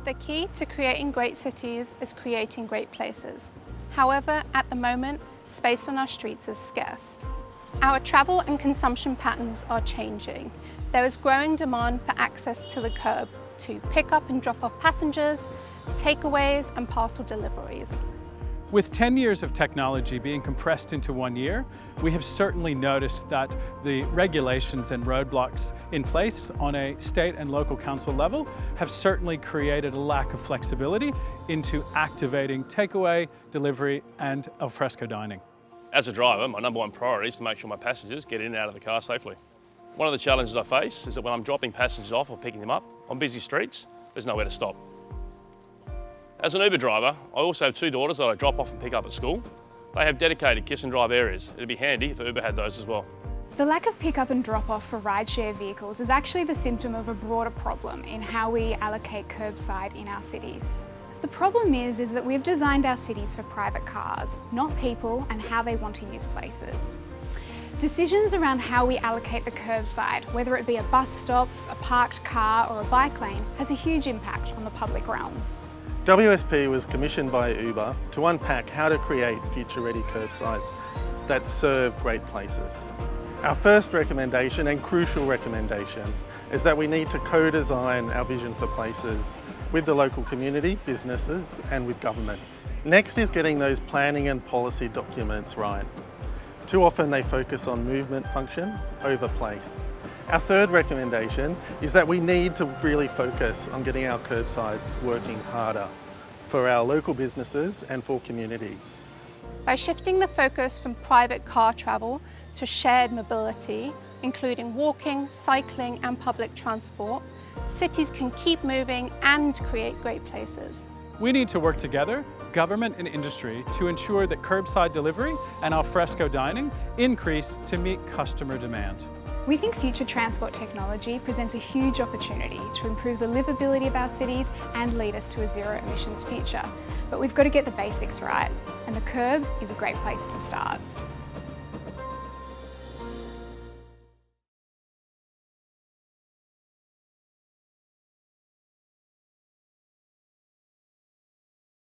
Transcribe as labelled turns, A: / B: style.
A: The key to creating great cities is creating great places. However, at the moment, space on our streets is scarce. Our travel and consumption patterns are changing. There is growing demand for access to the curb to pick up and drop off passengers, takeaways and parcel deliveries.
B: With 10 years of technology being compressed into 1 year, we have certainly noticed that the regulations and roadblocks in place on a state and local council level have certainly created a lack of flexibility into activating takeaway, delivery and alfresco dining.
C: As a driver, my number one priority is to make sure my passengers get in and out of the car safely. One of the challenges I face is that when I'm dropping passengers off or picking them up on busy streets, there's nowhere to stop. As an Uber driver, I also have 2 daughters that I drop off and pick up at school. They have dedicated kiss and drive areas. It'd be handy if Uber had those as well.
D: The lack of pick-up and drop-off for rideshare vehicles is actually the symptom of a broader problem in how we allocate curbside in our cities. The problem is that we've designed our cities for private cars, not people and how they want to use places. Decisions around how we allocate the curbside, whether it be a bus stop, a parked car or a bike lane, has a huge impact on the public realm.
E: WSP was commissioned by Uber to unpack how to create future-ready curbsides that serve great places. Our first recommendation and crucial recommendation is that we need to co-design our vision for places with the local community, businesses and with government. Next is getting those planning and policy documents right. Too often they focus on movement function over place. Our third recommendation is that we need to really focus on getting our curbsides working harder for our local businesses and for communities.
A: By shifting the focus from private car travel to shared mobility, including walking, cycling and public transport, cities can keep moving and create great places.
B: We need to work together, government and industry, to ensure that curbside delivery and alfresco dining increase to meet customer demand.
D: We think future transport technology presents a huge opportunity to improve the livability of our cities and lead us to a zero emissions future. But we've got to get the basics right, and the curb is a great place to start.